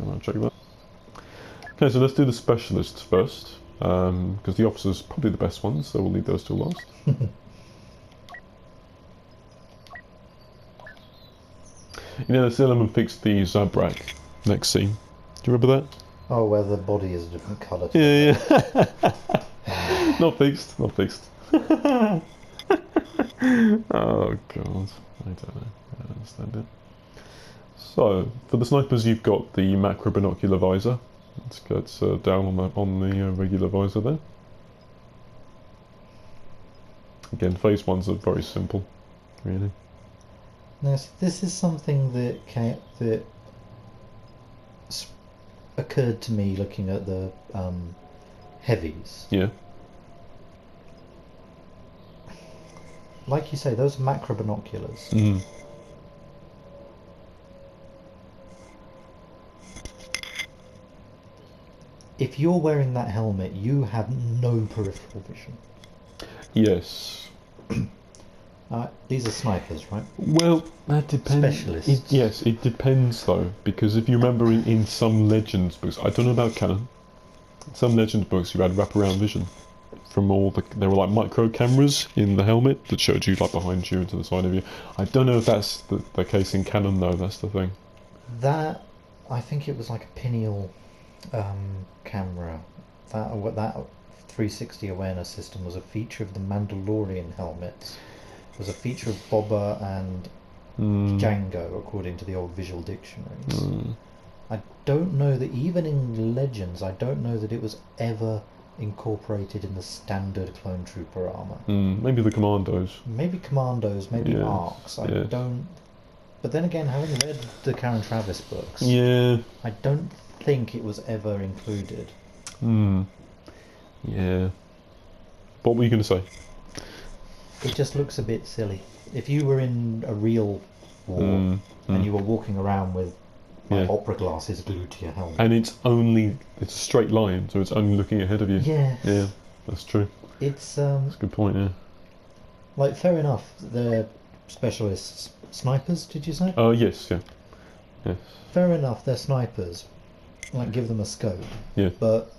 I'll check that. Okay, so let's do the specialists first, because the officers are probably the best ones, so we'll leave those till last. You know, Zilliman fixed the Zabrak next scene. Do you remember that? Oh, where the body is a different colour. Yeah. Not fixed, not fixed. Oh god, I don't know. I don't understand it. So, for the snipers, you've got the macro binocular visor. Let's get down on the regular visor there. Again, phase ones are very simple, really. Now, this is something that occurred to me looking at the heavies. Yeah. Like you say, those are macro binoculars. Mm. If you're wearing that helmet, you have no peripheral vision. Yes. These are snipers, right? Well, that depends. Specialists. Yes, it depends though, because if you remember in some Legends books, I don't know about canon, some Legends books you had wraparound vision from all there were like micro cameras in the helmet that showed you like behind you and to the side of you. I don't know if that's the case in canon though, that's the thing. That, I think it was like a pineal camera. That 360 awareness system was a feature of the Mandalorian helmets. It was a feature of Boba and Django, according to the old visual dictionaries. I don't know that even in Legends, I don't know that it was ever incorporated in the standard clone trooper armor. Maybe the commandos. Maybe commandos, maybe Yes, arcs. I yes. don't. But then again, having read the Karen Travis books, Yeah. I don't think it was ever included. Yeah. What were you going to say? It just looks a bit silly. If you were in a real war and you were walking around with opera glasses glued to your helmet, And it's a straight line, so it's only looking ahead of you. yeah, Yeah, that's true. it's That's a good point, yeah. like, fair enough. They're specialists, snipers. Did you say? Yes, yeah. Yes. Fair enough. They're snipers. Like, give them a scope. Yeah. But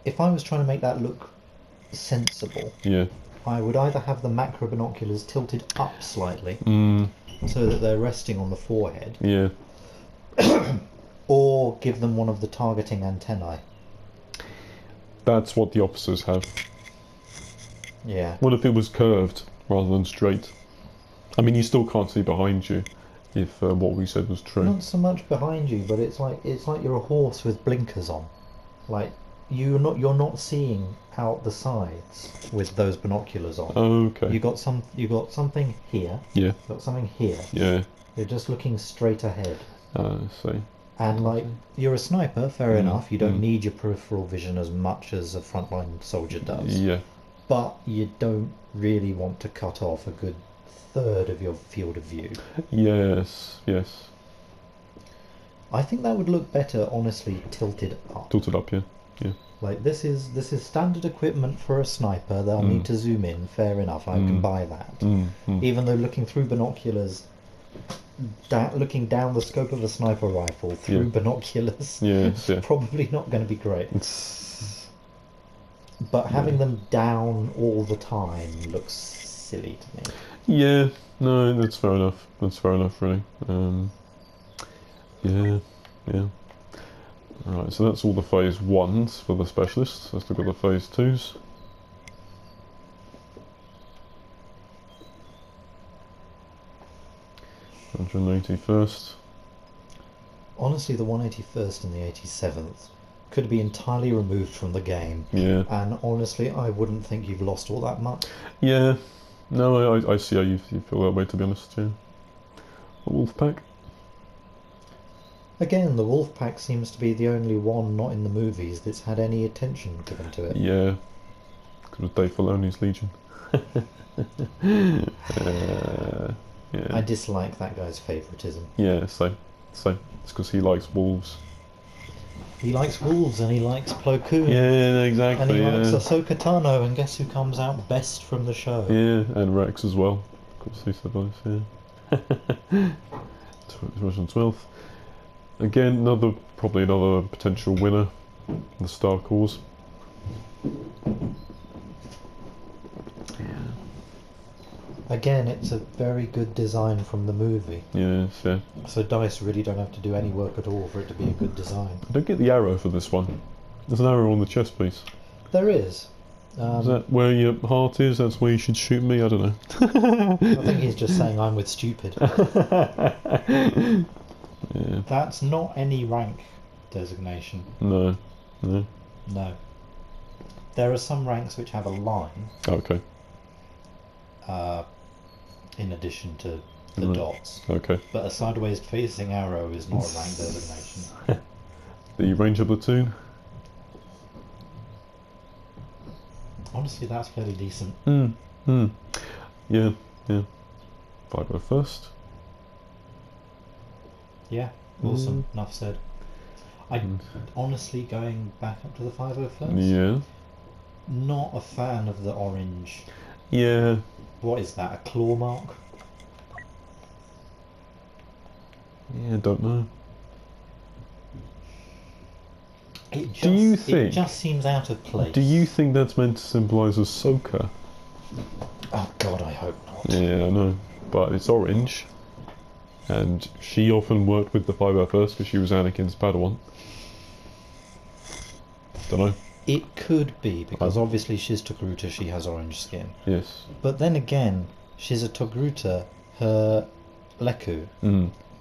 if I was trying to make that look sensible, Yeah. I would either have the macro binoculars tilted up slightly so that they're resting on the forehead, Yeah. or give them one of the targeting antennae. That's what the officers have. Yeah. What if it was curved rather than straight? I mean, you still can't see behind you if what we said was true. Not so much behind you, but it's like you're a horse with blinkers on. Like, you're not seeing out the sides with those binoculars on. Okay. You got something here. Yeah. You got something here. Yeah. You're just looking straight ahead. I see. And like, you're a sniper, fair enough. You don't need your peripheral vision as much as a frontline soldier does. Yeah. But you don't really want to cut off a good third of your field of view. Yes. Yes. I think that would look better, honestly, tilted up. Tilted up, yeah. Yeah. Like, this is standard equipment for a sniper. They'll need to zoom in. Fair enough. I can buy that. Even though looking through binoculars, looking down the scope of a sniper rifle through binoculars, Yes, yeah. probably not going to be great. But having them down all the time looks silly to me. Yeah. No, that's fair enough. That's fair enough, really. Yeah. Yeah. Alright, so that's all the phase 1s for the specialists. Let's look at the phase 2s. (181st). Honestly, the 181st and the 87th could be entirely removed from the game. Yeah. And honestly, I wouldn't think you've lost all that much. Yeah. No, I see how you feel that way, to be honest, yeah. The Wolfpack? Again, the Wolfpack seems to be the only one not in the movies that's had any attention given to it. Yeah. Because of Dave Filoni's Legion. Yeah. I dislike that guy's favouritism. Yeah, same. It's because he likes wolves. He likes wolves and he likes Plo Koon. Yeah, exactly. And he likes Ahsoka Tano, and guess who comes out best from the show? Yeah, and Rex as well. Of course, he survives, yeah. 2012. Again, probably another potential winner, the Star Wars. Again, it's a very good design from the movie. Yes, yeah. So DICE really don't have to do any work at all for it to be a good design. I don't get the arrow for this one. There's an arrow on the chest piece. There is. Is that where your heart is? That's where you should shoot me? I don't know. I think he's just saying I'm with stupid. Yeah. That's not any rank designation. No. No. There are some ranks which have a line. Okay. In addition to the Right. dots. Okay. But a sideways facing arrow is not a rank designation. The Ranger platoon. Honestly, that's fairly decent. Yeah. 501st. Yeah, awesome. Enough said. Honestly, going back up to the 501st, Yeah. not a fan of the orange. Yeah. What is that, a claw mark? Yeah, don't know. It just, Do you it think- just seems out of place. Do you think that's meant to symbolise Ahsoka? Oh God, I hope not. Yeah, I know. But it's orange. And she often worked with the 501st because she was Anakin's Padawan. Don't know. It could be, because obviously she's Togruta, she has orange skin. Yes. But then again, she's a Togruta, her Leku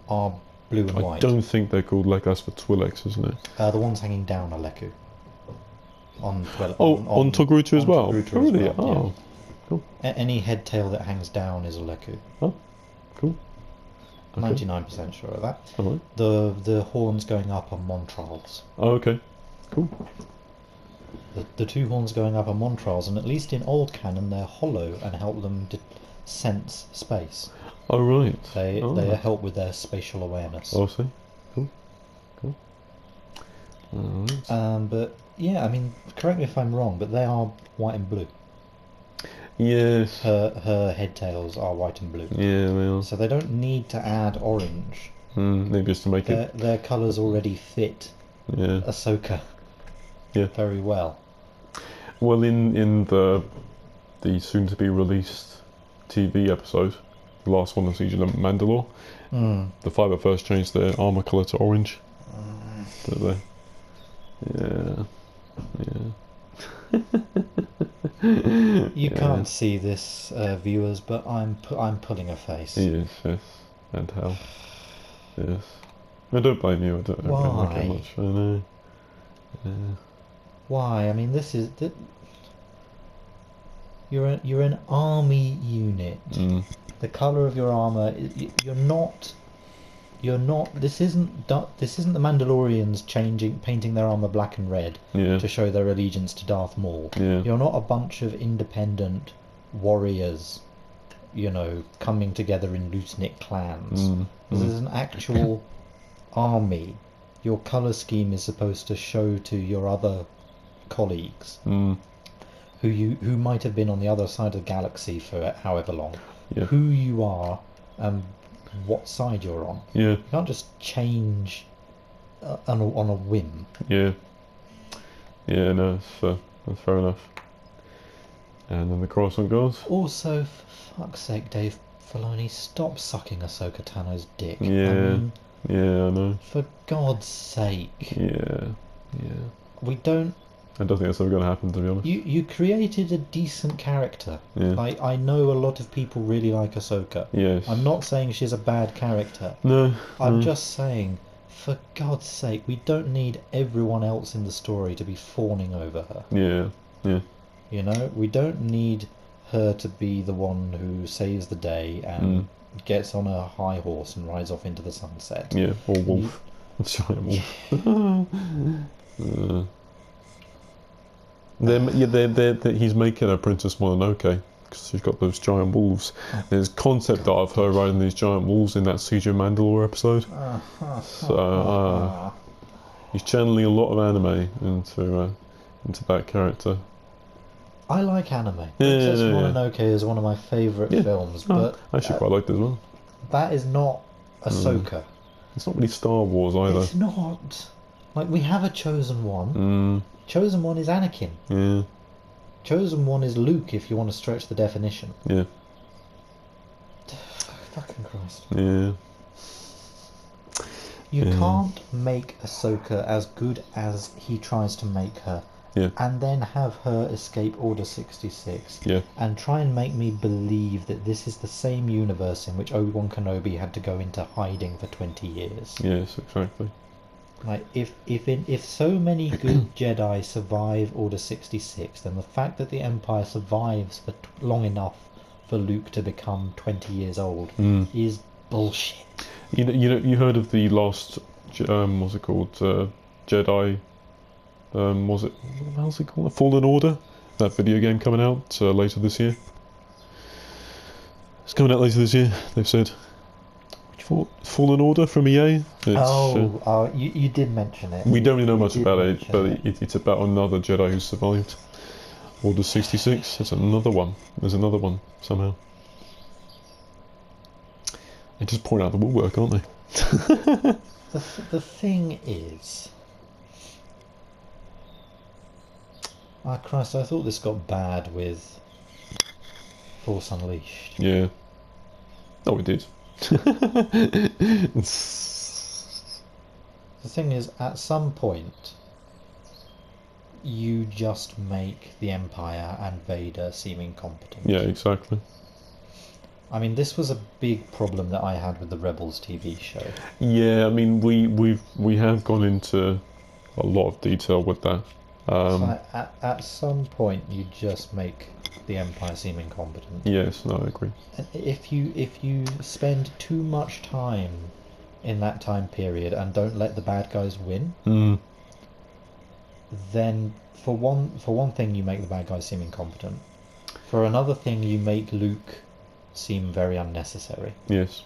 are blue and I white. don't think they're called Lekas for Twi'leks, isn't it? The ones hanging down are Leku. On Togruta as well? Togruta Oh, as really? well, yeah. Oh, cool. Any head tail that hangs down is a Leku. Oh, cool. Okay. 99% sure of that. Alright. The horns going up are Montrals. Oh, okay. Cool. The two horns going up are Montrals, and at least in old canon they're hollow and help them sense space. Oh, right. They help with their spatial awareness. Oh, I see. Cool. Alright. But yeah, I mean, correct me if I'm wrong, but they are white and blue. Yes. Her head tails are white and blue. Yeah, they are. So they don't need to add orange. Maybe just to make it. Their colours already fit Yeah. Ahsoka very well. Well, in the soon-to-be released TV episode, the last one of Siege of Mandalore, the 501st changed their armor colour to orange. Did they? Yeah. You can't see this, viewers, but I'm pulling a face. Yes, and how? Yes. I don't blame you. I don't like it much. I know. Yeah. Why? I mean, this is you're an army unit. The colour of your armour. You're not. This isn't the Mandalorians painting their armour black and red to show their allegiance to Darth Maul. Yeah. You're not a bunch of independent warriors, coming together in loose-knit clans. This is an actual army. Your colour scheme is supposed to show to your other colleagues who might have been on the other side of the galaxy for however long, who you are and what side you're on. Yeah. You can't just change on a whim. Yeah. Yeah, no, that's fair enough. And then the croissant goes. Also, for fuck's sake, Dave Filoni, stop sucking Ahsoka Tano's dick. Yeah. I mean, Yeah, I know. for God's sake. Yeah. We don't... I don't think that's ever going to happen, to be honest. You created a decent character. Yeah. I know a lot of people really like Ahsoka. Yes. I'm not saying she's a bad character. No. I'm just saying, for God's sake, we don't need everyone else in the story to be fawning over her. Yeah. We don't need her to be the one who saves the day and gets on a high horse and rides off into the sunset. Yeah, or wolf. Giant wolf. He's making a Princess Mononoke because she's got those giant wolves. There's concept art of her riding these giant wolves in that Siege of Mandalore episode. So he's channeling a lot of anime into that character. I like anime. Princess Mononoke is one of my favourite films, but I actually quite liked it as well. that is not Ahsoka. It's not really Star Wars either. It's not. Like, we have a chosen one. Chosen one is Anakin. Yeah. Chosen one is Luke, if you want to stretch the definition. Yeah. Fucking Christ. Yeah. You can't make Ahsoka as good as he tries to make her, and then have her escape Order 66, and try and make me believe that this is the same universe in which Obi-Wan Kenobi had to go into hiding for 20 years. Yes, exactly. Like, if so many good Jedi survive Order 66, then the fact that the Empire survives for long enough for Luke to become 20 years old is bullshit. You heard of the last what's it called, Jedi, how's it called, Fallen Order, that video game coming out later this year? It's coming out later this year, they've said. Fallen Order from EA. You did mention it. We don't really know much about it, but it's about another Jedi who survived Order 66. There's another one somehow. They're just pouring out the woodwork, aren't they? The thing is... Ah, Christ, I thought this got bad with Force Unleashed. Yeah. Oh, it did. The thing is, at some point, you just make the Empire and Vader seem incompetent. Yeah, exactly. I mean, this was a big problem that I had with the Rebels TV show. Yeah, I mean, we have gone into a lot of detail with that. So at some point, you just make the Empire seem incompetent. Yes, no, I agree. And if you spend too much time in that time period and don't let the bad guys win, then for one thing you make the bad guys seem incompetent. For another thing, you make Luke seem very unnecessary. Yes.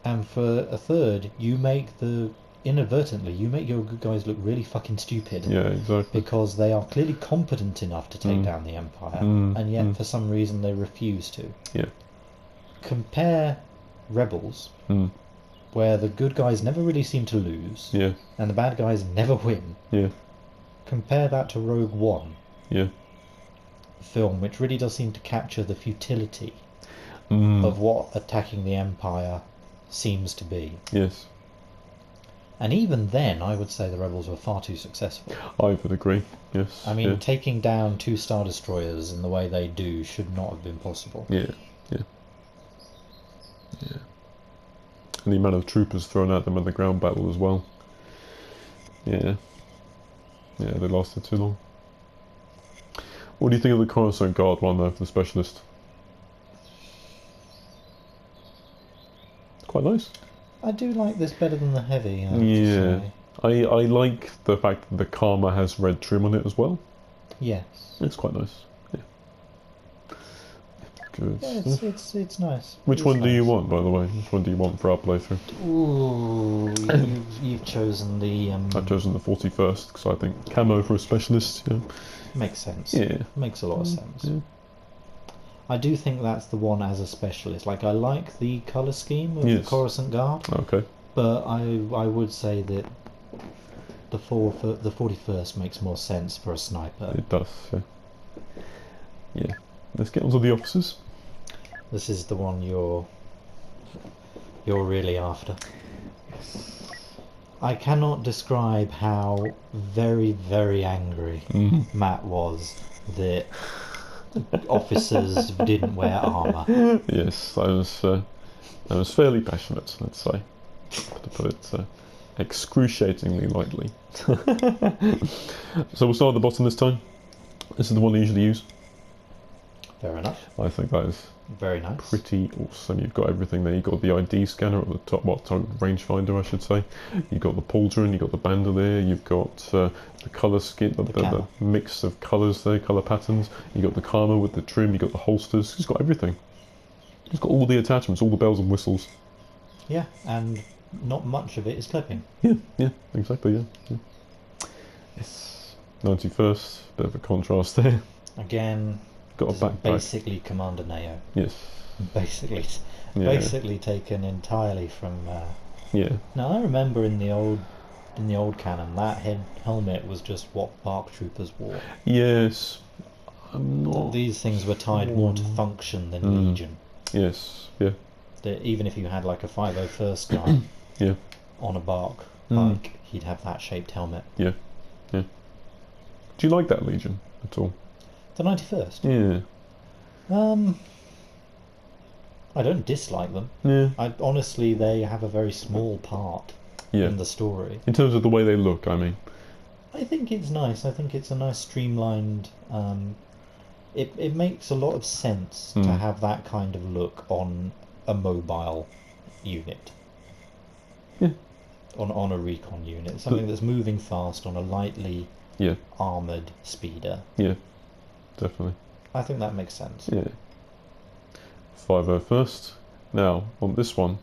And for a third, inadvertently you make your good guys look really fucking stupid. Yeah, exactly. Because they are clearly competent enough to take down the Empire, and yet for some reason they refuse to. Yeah. Compare Rebels, where the good guys never really seem to lose, and the bad guys never win. Yeah. Compare that to Rogue One. Yeah. Film which really does seem to capture the futility of what attacking the Empire seems to be. Yes. And even then, I would say the Rebels were far too successful. I would agree, yes. I mean, taking down 2 Star Destroyers in the way they do should not have been possible. Yeah. And the amount of troopers thrown at them in the ground battle as well. Yeah. Yeah, they lasted too long. What do you think of the Coruscant Guard one, though, for the Specialist? It's quite nice. I do like this better than the Heavy. I like the fact that the Karma has red trim on it as well. Yes. It's quite nice. Yeah. Good. Yeah, it's nice. Which one do you want, by the way? Which one do you want for our playthrough? Ooh, you've chosen the... I've chosen the 41st, because I think camo for a Specialist, Makes sense. Yeah. Makes a lot of sense. Yeah. I do think that's the one as a Specialist. Like, I like the colour scheme of the Coruscant Guard. Okay. But I would say that the 41st makes more sense for a sniper. It does, yeah. Let's get on to the officers. This is the one you're really after. I cannot describe how very, very angry Matt was that officers didn't wear armour. Yes, I was fairly passionate, let's say, to put it excruciatingly lightly. So we'll start at the bottom this time. This is the one I usually use. Fair enough. I think that is very nice. Pretty awesome. You've got everything there. You've got the ID scanner at the top, rangefinder, I should say. You've got the pauldron, you've got the bandolier, you've got the colour scheme, the mix of colours there, colour patterns. You've got the Karma with the trim, you've got the holsters. It's got everything. It's got all the attachments, all the bells and whistles. Yeah, and not much of it is clipping. Yeah, exactly, yeah. It's 91st, bit of a contrast there. Again, got a backpack. Basically Commander Neo. Yes. Basically. Yeah. Basically taken entirely from. Yeah. Now I remember in the old canon that helmet was just what BARC troopers wore. Yes. I'm not. These things were tied more to function than Legion. Yes. Yeah. That even if you had like a 501st guy Yeah. on a BARC bike, he'd have that shaped helmet. Yeah. Yeah. Do you like that Legion at all? The 91st. Yeah. I don't dislike them. Yeah. Honestly, they have a very small part in the story. In terms of the way they look, I mean. I think it's nice. I think it's a nice streamlined. It makes a lot of sense to have that kind of look on a mobile unit. Yeah. On a recon unit, something that's moving fast on a lightly armoured speeder. Yeah. Definitely. I think that makes sense. Yeah. 501st. Now on this one,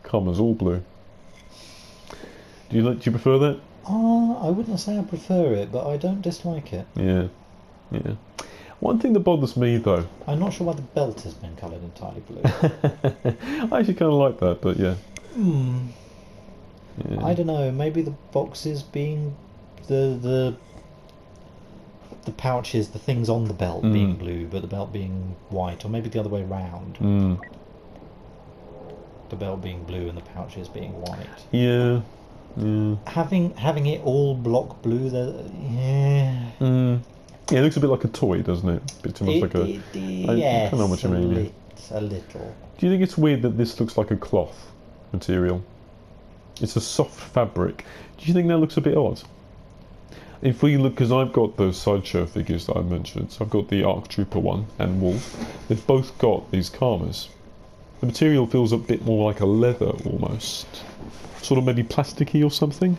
Karma's all blue. Do you prefer that? I wouldn't say I prefer it, but I don't dislike it. Yeah. Yeah. One thing that bothers me though. I'm not sure why the belt has been coloured entirely blue. I actually kind of like that, but yeah. Yeah. I don't know. Maybe the boxes being the pouches, the things on the belt being blue, but the belt being white, or maybe the other way around. The belt being blue and the pouches being white. Yeah. Yeah. Having it all block blue, Yeah, it looks a bit like a toy, doesn't it? A bit too much like a. Yes, I don't know what you mean. A little. Do you think it's weird that this looks like a cloth material? It's a soft fabric. Do you think that looks a bit odd? If we look, because I've got those sideshow figures that I mentioned, so I've got the ARC Trooper one and Wolf. They've both got these Karmas. The material feels a bit more like a leather almost. Sort of maybe plasticky or something?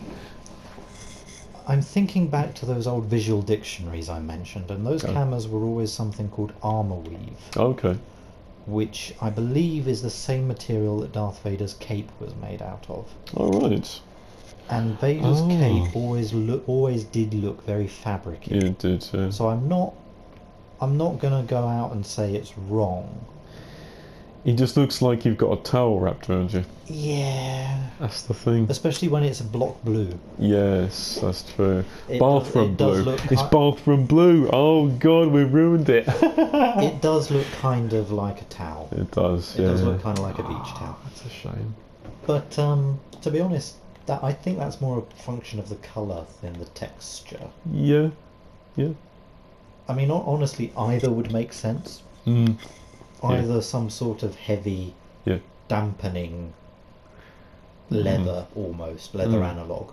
I'm thinking back to those old visual dictionaries I mentioned, and those cameras were always something called armor weave. Okay. Which I believe is the same material that Darth Vader's cape was made out of. All right. And Vader's cape always did look very fabricy. Yeah, it did. Yeah. So I'm not gonna go out and say it's wrong. It just looks like you've got a towel wrapped around you. Yeah. That's the thing. Especially when it's a block blue. Yes, that's true. It Bathroom does blue. look It's bathroom blue. Oh God, we've ruined it. It does look kind of like a towel. It does. It Yeah. does look kind of like a beach towel. That's a shame. But to be honest, I think that's more a function of the colour than the texture. Yeah. Yeah. I mean, honestly, either would make sense. Either some sort of heavy, dampening leather, almost leather analog,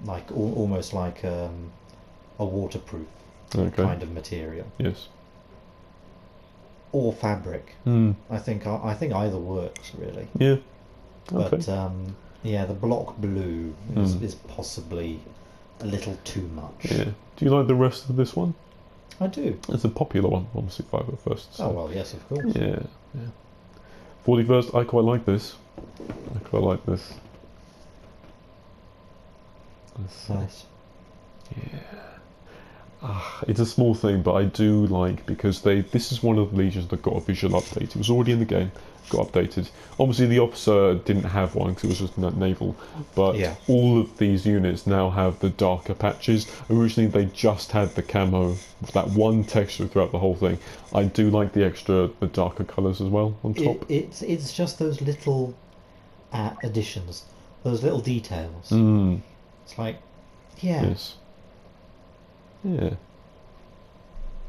like almost like a waterproof kind of material. Yes. Or fabric. I think either works really. Yeah. But Okay. yeah, the block blue is possibly a little too much. Yeah. Do you like the rest of this one? I do. It's a popular one, obviously 501st. So. Oh well, yes, of course. Yeah. Yeah. 41st, I quite like this. I quite like this. Nice. Yeah. It's a small thing, but I do like because this is one of the legions that got a visual update. It was already in the game, got updated. Obviously, the officer didn't have one because it was just naval. But all of these units now have the darker patches. Originally, they just had the camo, with that one texture throughout the whole thing. I do like the darker colours as well on top. It's just those little additions, those little details. It's like, Yes. Yeah.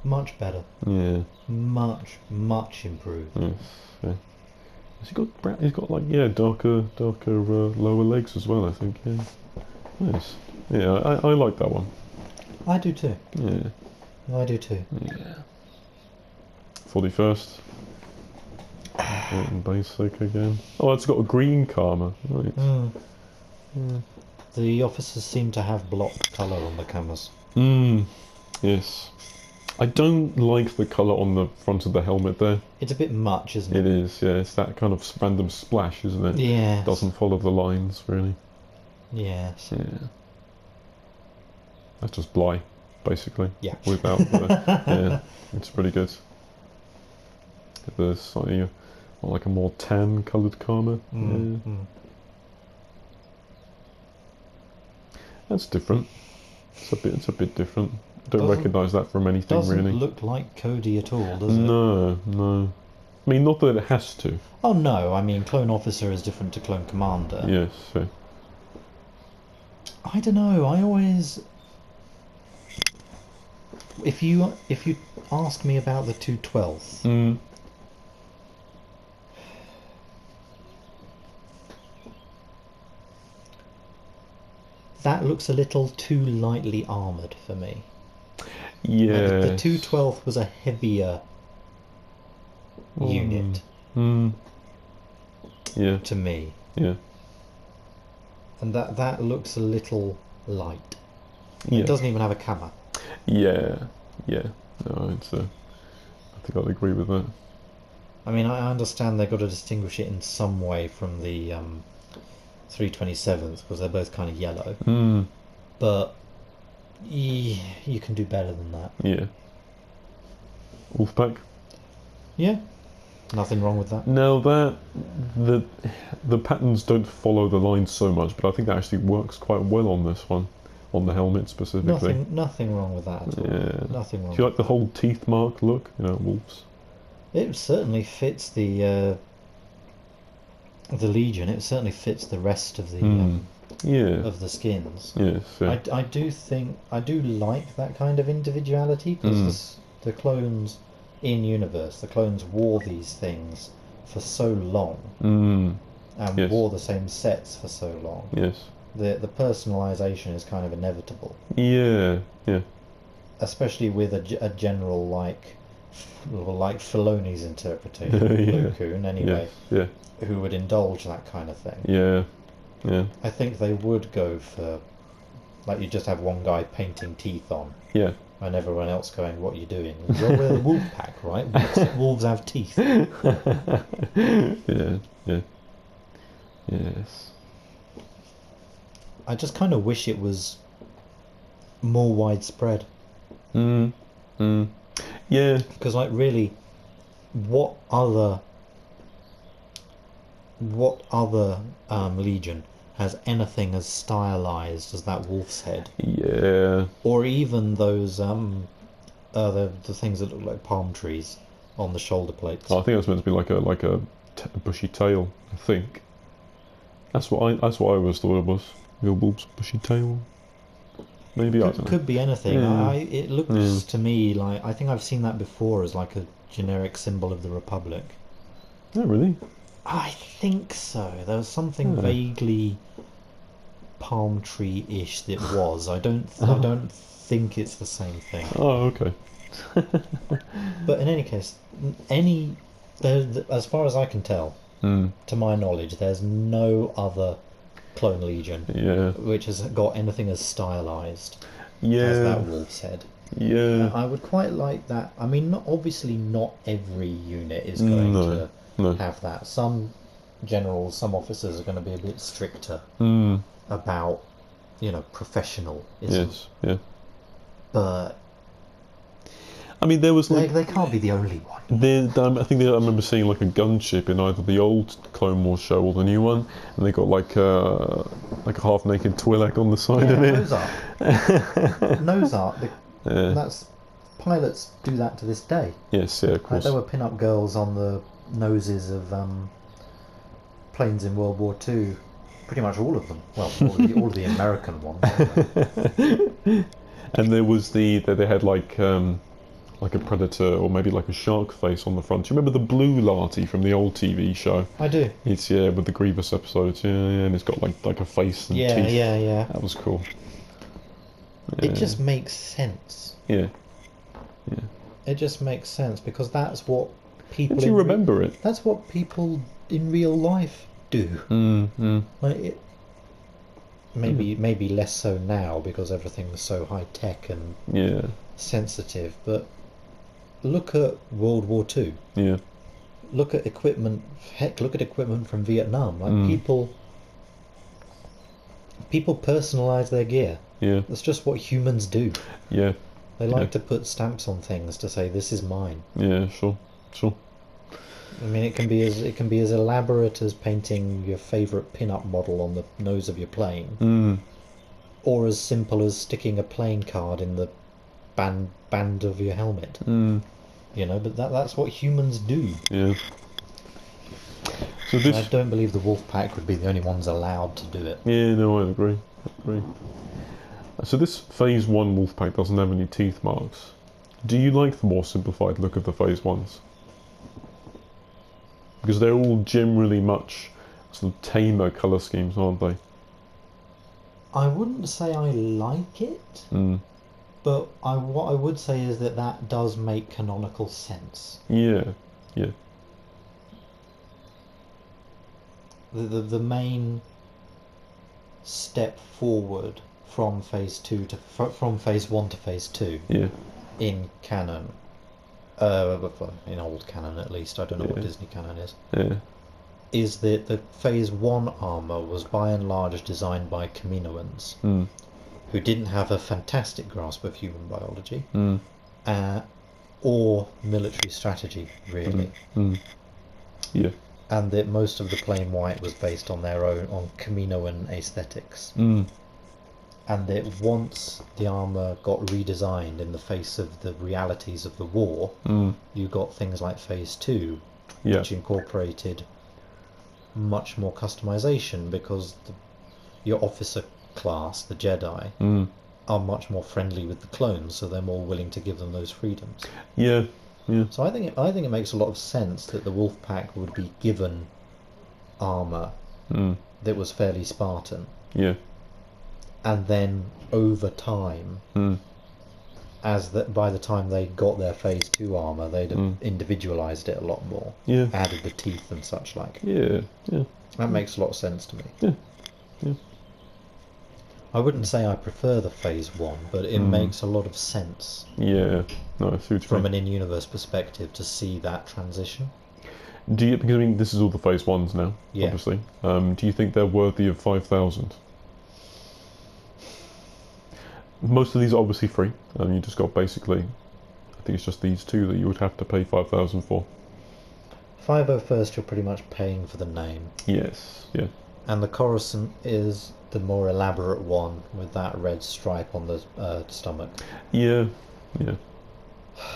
Much better. Yeah. Much improved. Yes. Yeah. He's got like darker lower legs as well. I think. Yeah. Nice. Yeah, I like that one. I do too. Yeah. I do too. Yeah. 41st. Basic again. Oh, it's got a green Karma. Right. Yeah. The officers seem to have blocked colour on the cameras. Yes. I don't like the colour on the front of the helmet there. It's a bit much, isn't it? It is, yeah. It's that kind of random splash, isn't it? Yeah. Doesn't follow the lines, really. Yes. Yeah. That's just Bly, basically. Yeah. Without the... yeah. It's pretty good. The slightly or like a more tan coloured karma. Yeah. That's different. It's a bit different. Don't Doesn't- recognise that from anything Doesn't really. look like Cody at all, does it? No, no. I mean, not that it has to. Oh no, I mean Clone Officer is different to Clone Commander. Yes. So. I don't know. I always, if you ask me about the 212th, Mm. that looks a little too lightly armoured for me. Yeah. Like the 212th was a heavier unit Yeah. to me, Yeah. and that looks a little light. Yeah. It doesn't even have a camera. Yeah. Yeah. No, it's. I think I'd agree with that. I mean, I understand they've got to distinguish it in some way from the 327th because they're both kind of yellow. But you can do better than that. Yeah. Wolfpack. Yeah, nothing wrong with that. No, the patterns don't follow the lines so much, but I think that actually works quite well on this one, on the helmet specifically. Nothing wrong with that at all. Yeah. Nothing wrong. Do you like the whole teeth mark look? Wolves. It certainly fits the Legion. It certainly fits the rest of the Yeah. of the skins. Yes. Yeah. I do like that kind of individuality because the clones in universe, the clones wore these things for so long and Yes. wore the same sets for so long. Yes. The personalization is kind of inevitable, Yeah. Yeah. especially with a general like Filoni's interpretation of Yeah. Plo Koon anyway, Yeah. who would indulge that kind of thing. Yeah. Yeah. I think they would go for, like, you just have one guy painting teeth on Yeah. and everyone else going, what are you doing? Well, we're the wolf pack, right? Wolves have teeth. Yeah. Yeah. Yes. I just kind of wish it was more widespread. Yeah. Because, like, really, what other Legion has anything as stylized as that wolf's head? Yeah. Or even those the things that look like palm trees on the shoulder plates. I think that's meant to be like a bushy tail. I think that's what I always thought it was. Your wolf's bushy tail. Maybe I don't know. Could be anything. Yeah. It looks to me like, I think I've seen that before as like a generic symbol of the Republic. Oh, really? I think so. There was something vaguely palm tree-ish that was. I don't think it's the same thing. Oh, okay. But in any case, as far as I can tell, to my knowledge, there's no other Clone Legion which has got anything as stylized as that wolf's head. Yeah. I would quite like that. I mean, obviously not every unit is going to have that. Some generals, some officers are going to be a bit stricter about, professionalism. Yes. Yeah. But I mean, there was like they can't be the only one. I think I remember seeing like a gunship in either the old Clone Wars show or the new one, and they got like a half-naked Twi'lek on the side of it. Nose art. That's pilots do that to this day. Yes, yeah, of course. There were pin-up girls on the noses of planes in World War II. Pretty much all of them. Well, all of the American ones. And there was they had like a predator or maybe like a shark face on the front. Do you remember the blue Larty from the old TV show? I do. It's with the Grievous episodes. Yeah, and it's got like a face and teeth. Yeah. That was cool. It just makes sense. Yeah. It just makes sense because that's what people. If you remember it. That's what people in real life do. Like maybe less so now because everything was so high tech and sensitive. But look at World War II. Yeah. Look at equipment. Heck, look at equipment from Vietnam. Like people personalize their gear. Yeah. That's just what humans do. Yeah. They like to put stamps on things to say this is mine. Yeah, sure. I mean, it can be as elaborate as painting your favourite pin-up model on the nose of your plane, Mm, or as simple as sticking a playing card in the band of your helmet. mm, You know, but that's what humans do. yeah. So And I this, don't believe the Wolfpack would be the only ones allowed to do it. yeah, no, I agree. I agree. So this Phase 1 Wolfpack doesn't have any teeth marks. Do you like the more simplified look of the Phase 1s? Because they're all generally much sort of tamer colour schemes, aren't they? I wouldn't say I like it, Mm. but what I would say is that does make canonical sense. Yeah, yeah. The main step forward from from phase 1 to phase 2 Yeah, in canon, in old canon at least, I don't know what Yeah. Disney canon yeah, is that the phase 1 armor was by and large designed by Kaminoans, mm, who didn't have a fantastic grasp of human biology mm, or military strategy really, mm, yeah, and that most of the plain white was based on Kaminoan aesthetics. mm, And that once the armour got redesigned in the face of the realities of the war, mm, you got things like Phase 2, yeah, which incorporated much more customization because your officer class, the Jedi, mm, are much more friendly with the clones, so they're more willing to give them those freedoms. yeah, yeah, So I think it makes a lot of sense that the Wolfpack would be given armour mm, that was fairly Spartan, yeah, and then over time, mm, by the time they got their phase 2 armor, they'd have Mm. individualized it a lot more, yeah, added the teeth and such like. yeah, yeah, That makes a lot of sense to me. yeah, yeah. I wouldn't say I prefer the phase 1, but it makes a lot of sense Yeah, no, I see what you from mean. an in-universe perspective to see that transition. Do you, because I mean, this is all the Phase 1s now, Yeah. obviously. Do you think they're worthy of 5,000? Most of these are obviously free, and you just got basically, I think it's just these two that you would have to pay 5,000 for. 501st, you're pretty much paying for the name, Yes, yeah, and the Coruscant is the more elaborate one with that red stripe on the stomach. yeah, yeah.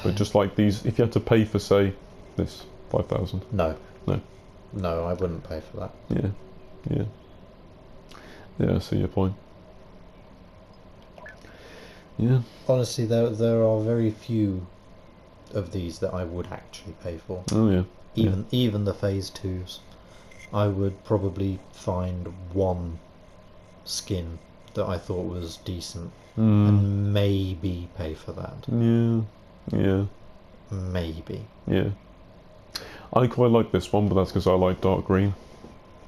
But just like these, if you had to pay for, say, this 5,000, No. No. No, I wouldn't pay for that. yeah, yeah, yeah. I see your point. Yeah, Honestly, there are very few of these that I would actually pay for. oh yeah, Even the phase 2s, I would probably find one skin that I thought was decent and maybe pay for that. yeah, yeah, Maybe. yeah. I quite like this one, but that's because I like dark green.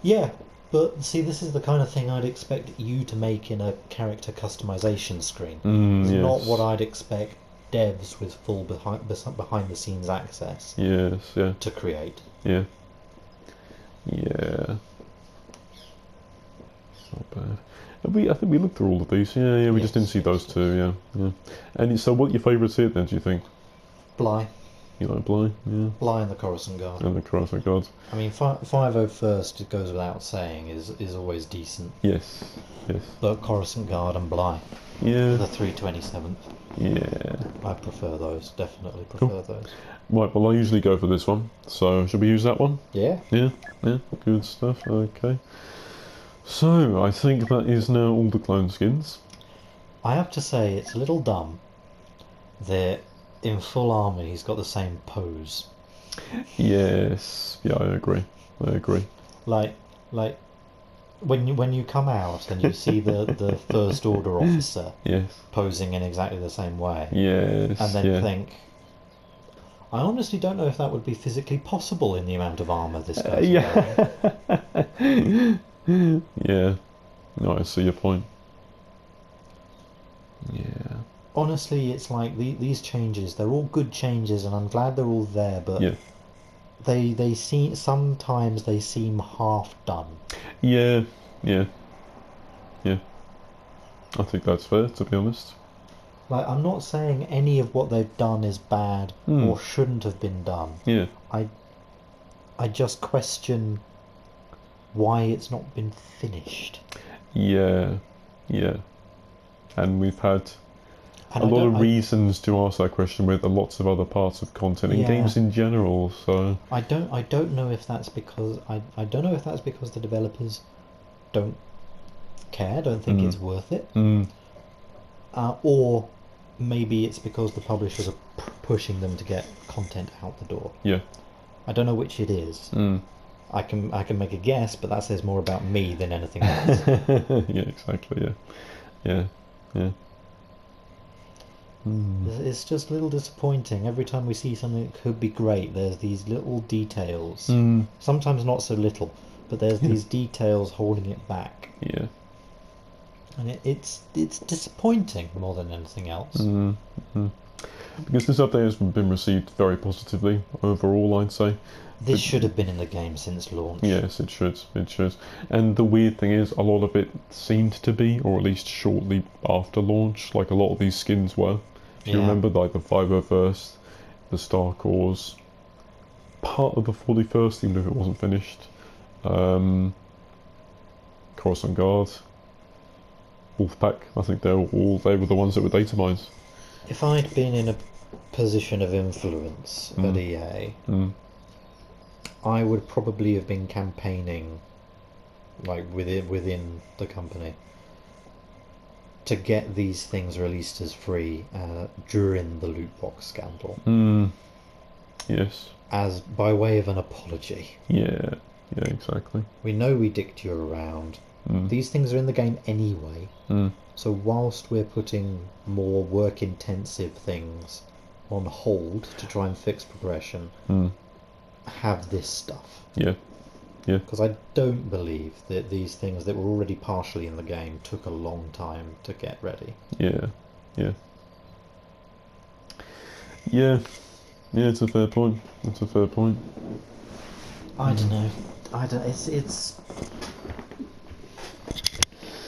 Yeah, but see, this is the kind of thing I'd expect you to make in a character customization screen. It's Yes. not what I'd expect devs with full behind the scenes access Yes, yeah, to create. yeah, yeah. Not bad. I think we looked through all of these. Yeah, yeah. We just didn't Yes, see those two. Yeah, yeah. And so, what your favourites here then? Do you think? Bly. You like Bly? Yeah. Bly and the Coruscant Guard. And the Crossing Gods. I mean, 501st, it goes without saying, is always decent. Yes, yes. But Coruscant Guard and Bly, Yeah, the 327th, yeah. I prefer those. Definitely prefer those. Right. Well, I usually go for this one. So, should we use that one? Yeah. Yeah, yeah. Good stuff. Okay. So, I think that is now all the clone skins. I have to say, it's a little dumb that in full armour he's got the same pose. Yes. Yeah, I agree. I agree. Like when you come out and you see the First Order officer Yes. posing in exactly the same way, Yes. and then yeah. think, I honestly don't know if that would be physically possible in the amount of armour this guy's wearing. Yeah. Yeah. No, I see your point. Yeah. Honestly, it's like these changes, they're all good changes, and I'm glad they're all there, but Yeah. sometimes they seem half done. Yeah. Yeah. Yeah. I think that's fair, to be honest. Like, I'm not saying any of what they've done is bad or shouldn't have been done. Yeah. I just question why it's not been finished. Yeah, yeah. And we've had And a I lot don't, of reasons to ask that question with lots of other parts of content in yeah, games in general. So I don't know if that's because I don't know if that's because the developers don't care, don't think it's worth it, mm, or maybe it's because the publishers are pushing them to get content out the door. yeah, I don't know which it is. mm. I can make a guess, but that says more about me than anything else. Yeah, exactly. Yeah, yeah, yeah. It's just a little disappointing. Every time we see something that could be great, there's these little details. Mm. Sometimes not so little, but there's Yeah. these details holding it back. Yeah. And it's disappointing more than anything else. Because this update has been received very positively overall, I'd say. This should have been in the game since launch. Yes, it should. It should. And the weird thing is, a lot of it seemed to be, or at least shortly after launch, like a lot of these skins were. If you remember, like the 501st, the Star Cores, part of the 41st, even if it wasn't finished, Coruscant Guard, Wolfpack. I think they were the ones that were data mines. If I'd been in a position of influence at EA, I would probably have been campaigning, like within the company, to get these things released as free during the loot box scandal. Yes. As by way of an apology. Yeah. Yeah. Exactly. We know we dicked you around. These things are in the game anyway. So whilst we're putting more work-intensive things on hold to try and fix progression, have this stuff. Yeah. Yeah. Because I don't believe that these things that were already partially in the game took a long time to get ready. Yeah. Yeah. Yeah. Yeah, it's a fair point. It's a fair point. I don't know.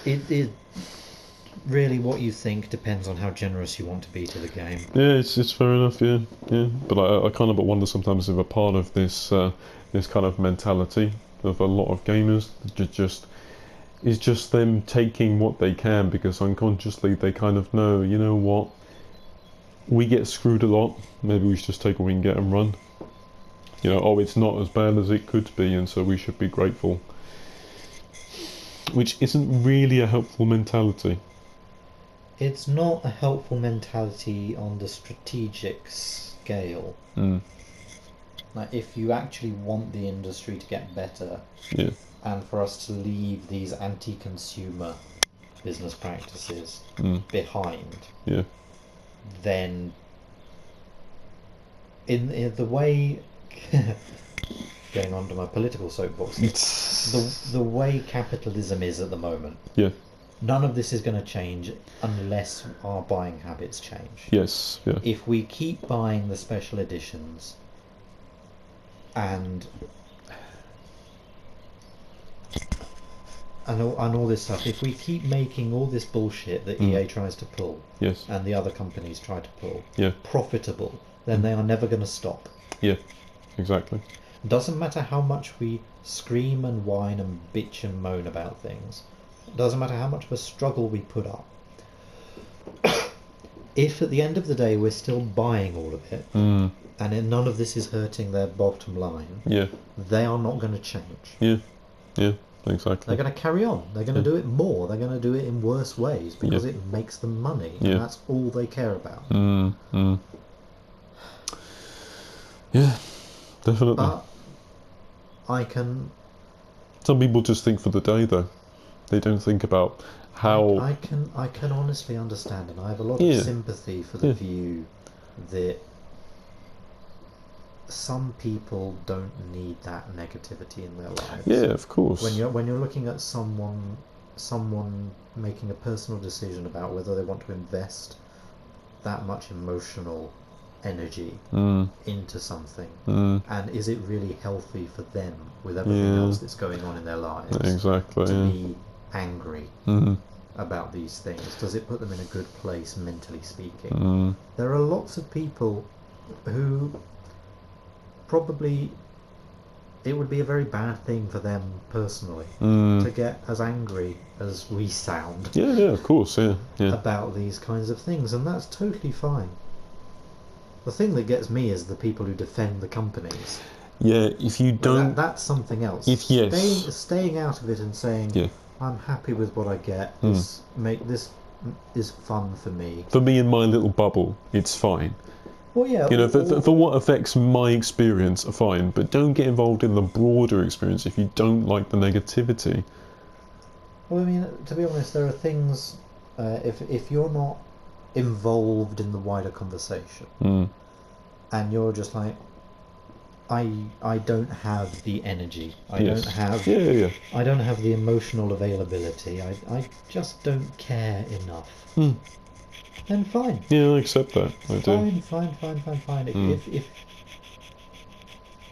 It really, what you think depends on how generous you want to be to the game. Yeah, it's fair enough. Yeah, yeah. But I kind of wonder sometimes if a part of this this kind of mentality of a lot of gamers is just them taking what they can, because unconsciously they kind of know, you know what, we get screwed a lot. Maybe we should just take what we can get and run. You know, oh, it's not as bad as it could be, and so we should be grateful. Which isn't really a helpful mentality. It's not a helpful mentality on the strategic scale. Like, if you actually want the industry to get better, and for us to leave these anti-consumer business practices behind, then in the way going on to my political soapbox, the way capitalism is at the moment, none of this is going to change unless our buying habits change. Yes, yeah. If we keep buying the special editions and all this stuff, if we keep making all this bullshit that EA tries to pull, and the other companies try to pull, profitable, then they are never going to stop. Yeah, exactly. Doesn't matter how much we scream and whine and bitch and moan about things. Doesn't matter how much of a struggle we put up. If at the end of the day we're still buying all of it, and none of this is hurting their bottom line, they are not going to change. Yeah, exactly. They're going to carry on. They're going to do it more. They're going to do it in worse ways because it makes them money, and that's all they care about. Yeah, definitely. But I can... Some people just think for the day, though. They don't think about how... I can honestly understand, and I have a lot of sympathy for the view that some people don't need that negativity in their lives. Yeah, of course. When you're looking at someone making a personal decision about whether they want to invest that much emotional energy into something, and is it really healthy for them with everything else that's going on in their lives, to be angry about these things? Does it put them in a good place, mentally speaking? There are lots of people who probably it would be a very bad thing for them personally Mm. to get as angry as we sound Yeah, yeah, of course, yeah, yeah. about these kinds of things, and that's totally fine. The thing that gets me is the people who defend the companies. Yeah, if you don't... That's something else. Yes. Staying out of it and saying, Yeah. I'm happy with what I get. This is fun for me. For me in my little bubble, it's fine. Well, yeah. You know, for what affects my experience, fine. But don't get involved in the broader experience if you don't like the negativity. Well, I mean, to be honest, there are things. If you're not involved in the wider conversation, and you're just like, I don't have the energy. I don't have. Yeah. I don't have the emotional availability. I just don't care enough. Then fine. Yeah, I accept that. I do. Fine.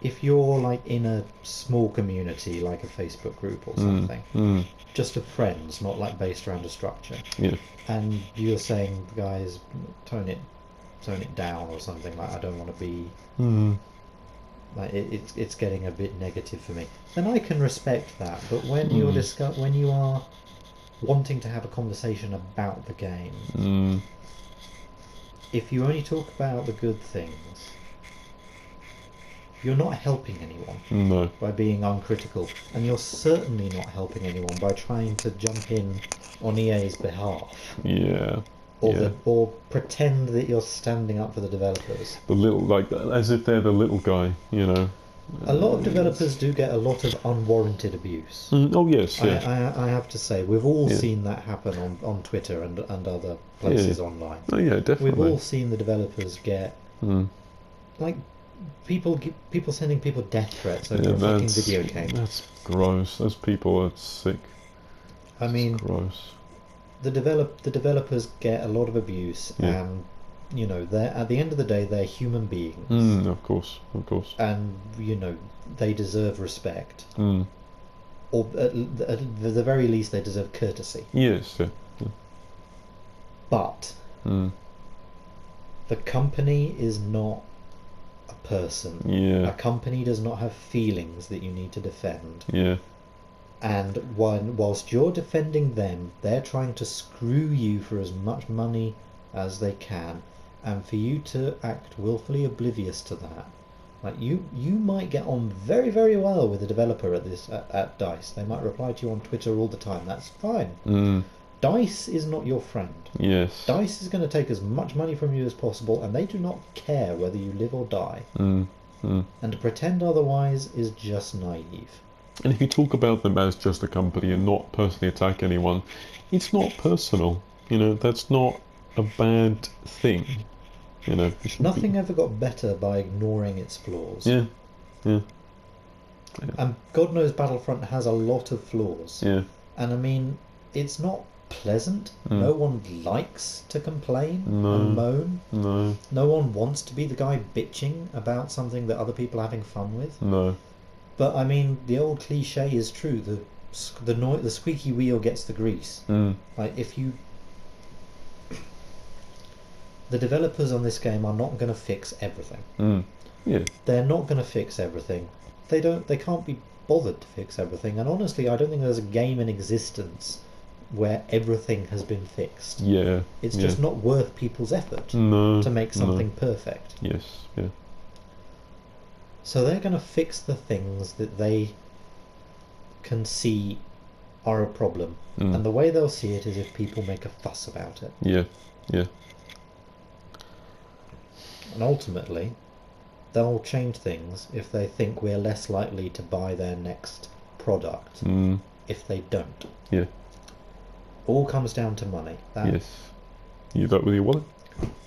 If you're like in a small community, like a Facebook group or something, just of friends, not like based around a structure. Yeah. And you're saying, guys, tone it down or something, like I don't want to be. Like it's getting a bit negative for me. Then I can respect that. But when when you are wanting to have a conversation about the game, if you only talk about the good things, you're not helping anyone by being uncritical, and you're certainly not helping anyone by trying to jump in on EA's behalf. Yeah. Or pretend that you're standing up for the developers. The little, like, as if they're the little guy, you know. A lot of developers do get a lot of unwarranted abuse. Oh yes, yeah. I have to say, we've all seen that happen on Twitter and other places online. Oh yeah, definitely. We've all seen the developers get like people sending people death threats over a fucking video game. That's gross. Those people are sick. I mean, gross. The developers get a lot of abuse, and you know, they're at the end of the day, they're human beings. Of course. And you know, they deserve respect. Or at the very least, they deserve courtesy. Yes. Yeah. But the company is not a person. Yeah. A company does not have feelings that you need to defend. Yeah. And whilst you're defending them, they're trying to screw you for as much money as they can, and for you to act willfully oblivious to that. Like you might get on very, very well with a developer at DICE. They might reply to you on Twitter all the time. That's fine. DICE is not your friend. Yes. DICE is going to take as much money from you as possible, and they do not care whether you live or die. And to pretend otherwise is just naive. And if you talk about them as just a company and not personally attack anyone, it's not personal. You know, that's not a bad thing. You know, nothing ever got better by ignoring its flaws. Yeah. And God knows Battlefront has a lot of flaws. Yeah. And I mean, it's not pleasant. No one likes to complain and moan. No one wants to be the guy bitching about something that other people are having fun with. But I mean, the old cliche is true. The squeaky wheel gets the grease. Like the developers on this game are not going to fix everything. They're not going to fix everything. They can't be bothered to fix everything. And honestly, I don't think there's a game in existence where everything has been fixed. It's just not worth people's effort to make something perfect. Yes. So they're going to fix the things that they can see are a problem. And the way they'll see it is if people make a fuss about it. Yeah. And ultimately, they'll change things if they think we're less likely to buy their next product if they don't. Yeah. All comes down to money. Yes. You vote with your wallet?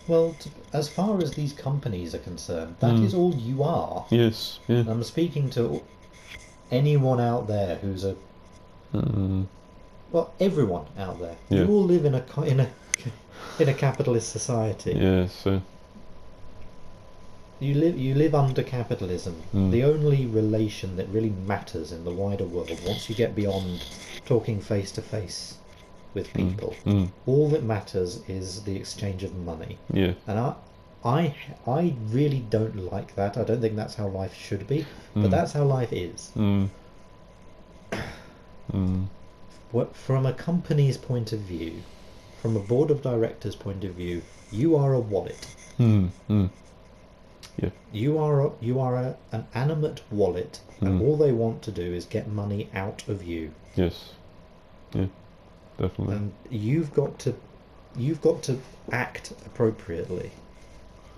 Well, as far as these companies are concerned, that is all you are. Yes. Yeah. And I'm speaking to anyone out there who's a well, everyone out there. You all live in a capitalist society. Yes. You live under capitalism. The only relation that really matters in the wider world, once you get beyond talking face to face with people, all that matters is the exchange of money. Yeah. And I really don't like that. I don't think that's how life should be, but that's how life is. From a company's point of view, from a board of directors' point of view, you are a wallet. Yeah. You are an animate wallet, and all they want to do is get money out of you. Yes. Yeah. Definitely. And you've got to act appropriately.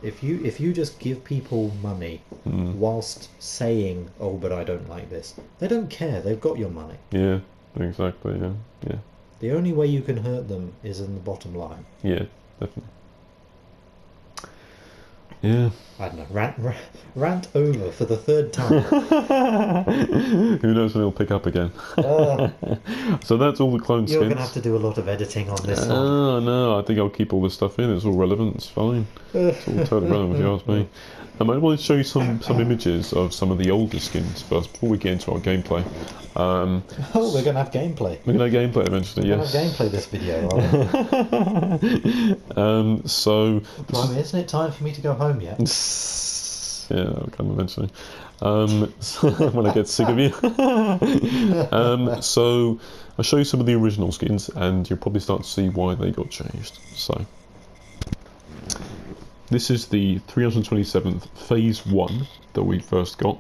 If you just give people money whilst saying, "Oh, but I don't like this," they don't care. They've got your money. Yeah. Exactly. Yeah. Yeah. The only way you can hurt them is in the bottom line. Yeah. Definitely. Yeah. I don't know. Rant over for the third time. Who knows when it'll pick up again. So that's all the clone skins. You're going to have to do a lot of editing on this one. Oh, no, I think I'll keep all this stuff in. It's all relevant. It's fine. It's all totally relevant if you ask me. I want to show you some images of some of the older skins first before we get into our gameplay. We're going to have gameplay. We're going to have gameplay eventually, yes. We're going to have gameplay this video, are we? So... Blimey, isn't it time for me to go home yet? Yeah, I'll come eventually. When I get sick of you. So I'll show you some of the original skins, and you'll probably start to see why they got changed. So this is the 327th Phase 1 that we first got.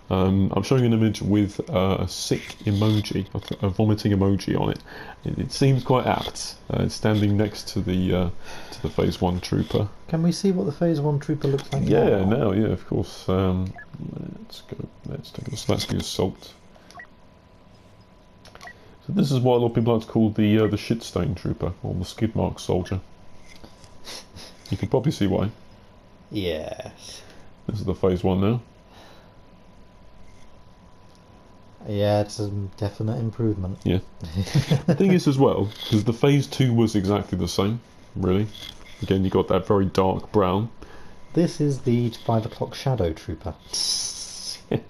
I'm showing an image with a sick emoji, a vomiting emoji on it. It seems quite apt. It's standing next to the Phase 1 trooper. Can we see what the Phase 1 trooper looks like Yeah, now? yeah, of course. Let's go. Let's take this. Let's use salt. So this is what a lot of people like to call the shit stain trooper, or the skid mark soldier. You can probably see why. Yes. This is the Phase 1 now. Yeah, it's a definite improvement. Yeah. The thing is as well, because the Phase 2 was exactly the same, really. Again, you got that very dark brown. This is the 5 o'clock Shadow Trooper.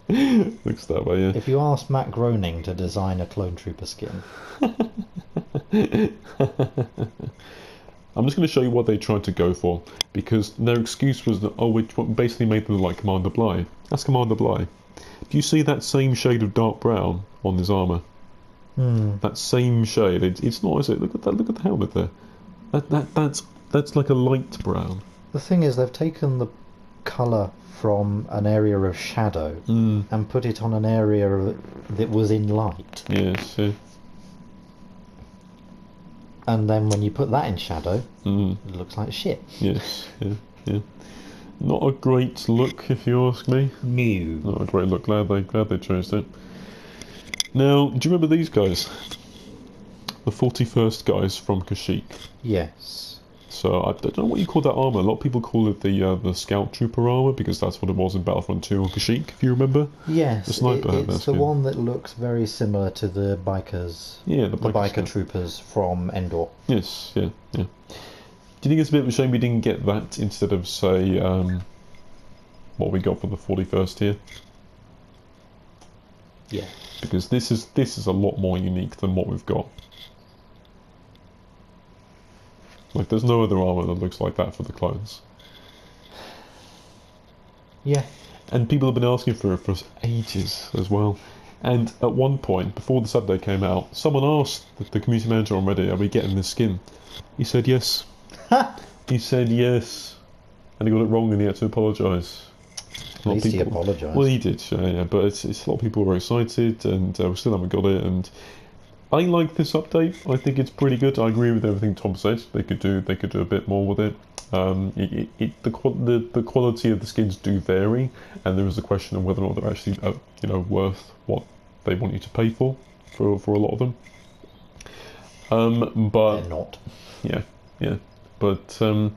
Looks that way, yeah. If you asked Matt Groening to design a clone trooper skin. I'm just going to show you what they tried to go for, because their excuse was that, oh, we basically made them look like Commander Bly. That's Commander Bly. Do you see that same shade of dark brown on his armour? That same shade. It's not, is it? Look at that. Look at the helmet there. That's like a light brown. The thing is, they've taken the colour from an area of shadow and put it on an area that was in light. Yes. Yeah. And then when you put that in shadow, it looks like shit. Yes. Yeah. Yeah. Not a great look, if you ask me. No. Not a great look. Glad they chose it. Now, do you remember these guys? The 41st guys from Kashyyyk. Yes. So I don't know what you call that armour. A lot of people call it the Scout Trooper armour, because that's what it was in Battlefront 2 on Kashyyyk, if you remember. Yes, the sniper had that it's the skin. one that looks very similar to the bikers. Yeah, the biker troopers from Endor. Yes, yeah, yeah. Do you think it's a bit of a shame we didn't get that instead of, say, what we got for the 41st here? Yeah. Because this is a lot more unique than what we've got. Like, there's no other armour that looks like that for the clones. Yeah. And people have been asking for it for ages as well. And at one point, before this update came out, someone asked the community manager on Reddit, are we getting this skin? He said yes. He said yes. And he got it wrong and he had to apologise. At least he apologised. Well, he did, yeah, but it's a lot of people were excited, and we still haven't got it. And I like this update. I think it's pretty good. I agree with everything Tom said. They could do a bit more with it. The quality of the skins do vary, and there is a question of whether or not they're actually worth what they want you to pay for a lot of them. But they're not. Yeah. But I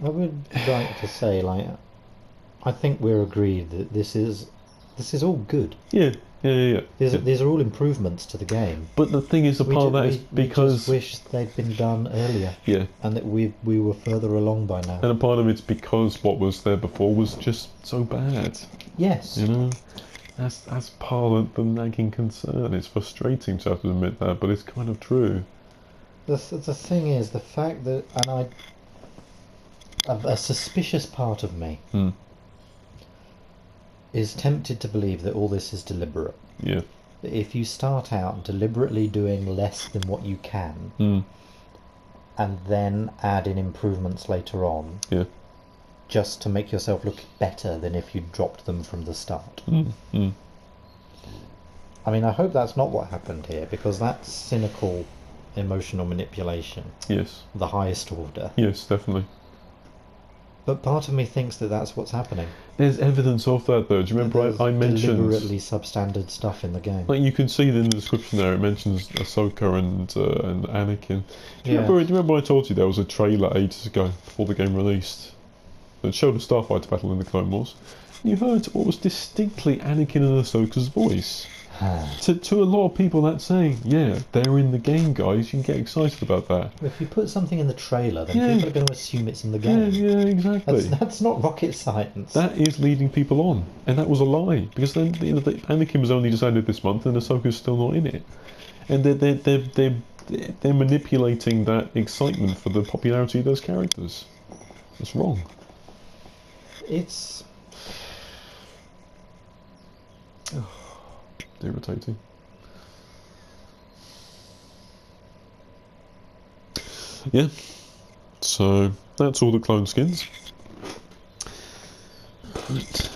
would like to say, like, I think we're agreed that this is all good. Yeah. These are all improvements to the game. But the thing is, a part of that is because we just wish they'd been done earlier. Yeah. And that we were further along by now. And a part of it's because what was there before was just so bad. Yes. That's part of the nagging concern. It's frustrating to have to admit that, but it's kind of true. The thing is, the fact that, and a suspicious part of me Hmm. is tempted to believe that all this is deliberate. Yeah. If you start out deliberately doing less than what you can, Hmm. and then add in improvements later on, Yeah. just to make yourself look better than if you dropped them from the start. Hmm. Hmm. I mean, I hope that's not what happened here, because that's cynical emotional manipulation, Yes. the highest order. Yes, definitely. But part of me thinks that that's what's happening. There's evidence of that, though. Do you remember There's I mentioned... deliberately substandard stuff in the game. Like, you can see in the description there, it mentions Ahsoka and Anakin. Do you Yeah. remember I told you there was a trailer ages ago, before the game released, that showed a starfighter battle in the Clone Wars? And you heard what was distinctly Anakin and Ahsoka's voice. To a lot of people, that's saying, yeah, they're in the game, guys. You can get excited about that. If you put something in the trailer, then Yeah. people are going to assume it's in the Yeah, game. yeah, exactly. That's not rocket science. That is leading people on, and that was a lie, because then Anakin was only decided this month, and Ahsoka's still not in it, and they're manipulating that excitement for the popularity of those characters. It's wrong. It's Irritating. Yeah. So that's all the clone skins. Right.